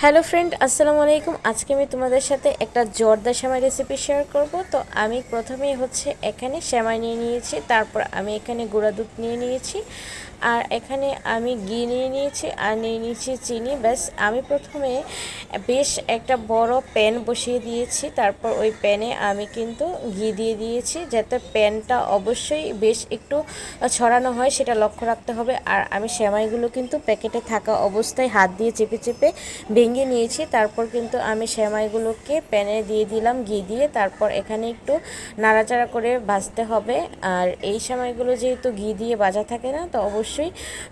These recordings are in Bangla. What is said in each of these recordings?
হ্যালো ফ্রেন্ড, আসসালামু আলাইকুম। আজকে আমি তোমাদের সাথে একটা জর্দা সেমাই রেসিপি শেয়ার করব। তো আমি প্রথমেই এখানে সেমাই নিয়ে নিয়েছি, তারপর আমি এখানে গুঁড়া দুধ নিয়ে নিয়েছি, আর এখানে আমি ঘি নিয়ে নিয়েছি, আর নিয়ে নিয়েছি চিনি। ব্যাস, আমি প্রথমে বেশ একটা বড় প্যান বসিয়ে দিয়েছি, তারপর ওই প্যানে আমি কিন্তু ঘি দিয়ে দিয়েছি, যাতে প্যানটা অবশ্যই বেশ একটু ছড়ানো হয় সেটা লক্ষ্য রাখতে হবে। আর আমি সেমাইগুলো কিন্তু প্যাকেটে থাকা অবস্থায় হাত দিয়ে চেপে চেপে ভেঙে নিয়েছি। তারপর কিন্তু আমি সেমাইগুলোকে প্যানে দিয়ে দিলাম ঘি দিয়ে, তারপর এখানে একটু নাড়াচাড়া করে ভাজতে হবে। আর এই সেমাইগুলো যেহেতু ঘি দিয়ে ভাজা থাকে না, তো অবশ্যই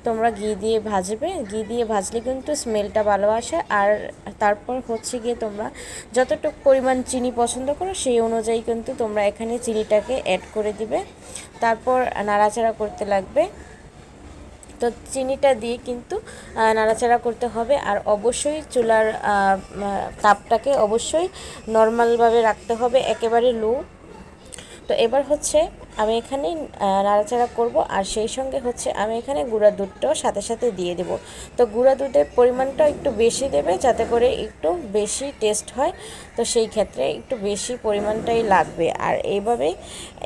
তোমরা ঘি দিয়ে ভাজবে। ঘি দিয়ে ভাজলে কিন্তু স্মেলটা ভালো আসে। আর তারপর গিয়ে তোমরা যতটুকু পরিমাণ চিনি পছন্দ করো সেই অনুযায়ী কিন্তু তোমরা এখানে চিনিটাকে অ্যাড করে দিবে, তারপর নাড়াচাড়া করতে লাগবে। তো চিনিটা দিয়ে কিন্তু নাড়াচাড়া করতে হবে। আর অবশ্যই চুলার তাপটাকে অবশ্যই নর্মালভাবে রাখতে হবে, একেবারে লো। তো এবার আমি এখানে নাড়াচাড়া করব, আর সেই সঙ্গে আমি এখানে গুঁড়া দুধটাও সাথে সাথে দিয়ে দেব। তো গুঁড়া দুধের পরিমাণটা একটু বেশি দেবে, যাতে করে একটু বেশি টেস্ট হয়। তো সেই ক্ষেত্রে একটু বেশি পরিমাণটাই লাগবে। আর এইভাবেই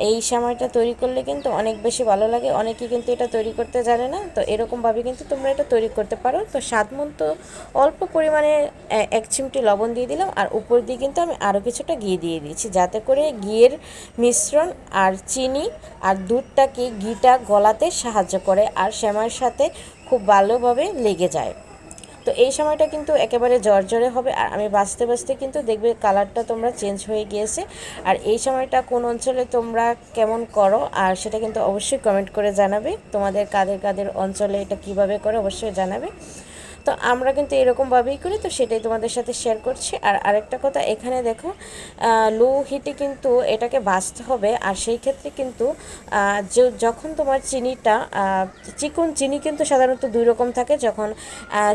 এই সেমাইটা তৈরি করলে কিন্তু অনেক বেশি ভালো লাগে। অনেকে কিন্তু এটা তৈরি করতে জানে না, তো এরকমভাবে কিন্তু তোমরা এটা তৈরি করতে পারো। তো স্বাদ মতো অল্প পরিমাণে 1 চিমটি লবণ দিয়ে দিলাম, আর উপর দিয়ে কিন্তু আমি আরও কিছুটা ঘি দিয়ে দিয়েছি, যাতে করে ঘিয়ের মিশ্রণ আর চিনি আর দুধটাকে ঘিটা গলাতে সাহায্য করে আর সেমাইয়ের সাথে খুব ভালোভাবে লেগে যায়। তো এই সময়টা কিন্তু একেবারে জর্জরে হবে। আর আমি বাছতে বাছতে কিন্তু দেখবে কালারটা তোমরা চেঞ্জ হয়ে গিয়েছে। আর এই সময়টা কোন অঞ্চলে তোমরা কেমন করো, আর সেটা কিন্তু অবশ্যই কমেন্ট করে জানাবে। তোমাদের কাদের কাদের অঞ্চলে এটা কিভাবে করে অবশ্যই জানাবে। তো আমরা কিন্তু এরকমভাবেই করি, তো সেটাই তোমাদের সাথে শেয়ার করছি। আর আরেকটা কথা, এখানে দেখো লো হিটে কিন্তু এটাকে ভাজতে হবে। আর সেই ক্ষেত্রে কিন্তু যখন তোমার চিনিটা চিকন চিনি কিন্তু সাধারণত 2 রকম থাকে। যখন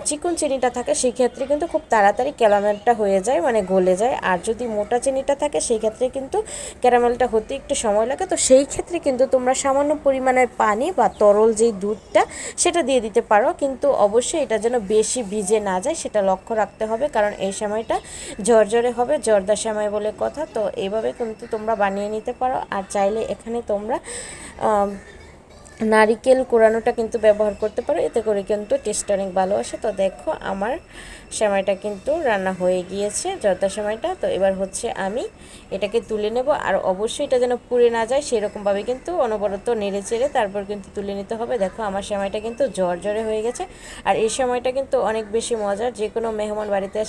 চিকন চিনিটা থাকে সেই ক্ষেত্রে কিন্তু খুব তাড়াতাড়ি ক্যারামেলটা হয়ে যায়, মানে গলে যায়। আর যদি মোটা চিনিটা থাকে সেই ক্ষেত্রে কিন্তু ক্যারামেলটা হতে একটু সময় লাগে। তো সেই ক্ষেত্রে কিন্তু তোমরা সামান্য পরিমাণের পানি বা তরল যেই দুধটা সেটা দিয়ে দিতে পারো, কিন্তু অবশ্যই এটা যেন বেশি ভিজে না যায় সেটা লক্ষ্য রাখতে হবে, কারণ এই সময়টা ঝরঝরে হবে, জর্দা সেমাই বলে কথা। তো এইভাবে কিন্তু তোমরা বানিয়ে নিতে পারো। আর চাইলে এখানে তোমরা নারিকেল কোরানোটা কিন্তু ব্যবহার করতে পারো, এতে করে কিন্তু টেস্ট অনেক ভালো আসে। তো দেখো আমার সেমাইটা কিন্তু রান্না হয়ে গিয়েছে, জর্দা সেমাইটা। তো এবার আমি এটাকে তুলে নেব। আর অবশ্যই এটা যেন পুড়ে না যায় সেরকমভাবে কিন্তু অনবরত নেড়ে চেড়ে তারপর কিন্তু তুলে নিতে হবে। দেখো আমার সেমাইটা কিন্তু ঝরঝরে হয়ে গেছে। আর এই সময়টা কিন্তু অনেক বেশি মজার, যে কোনো মেহমান বাড়িতে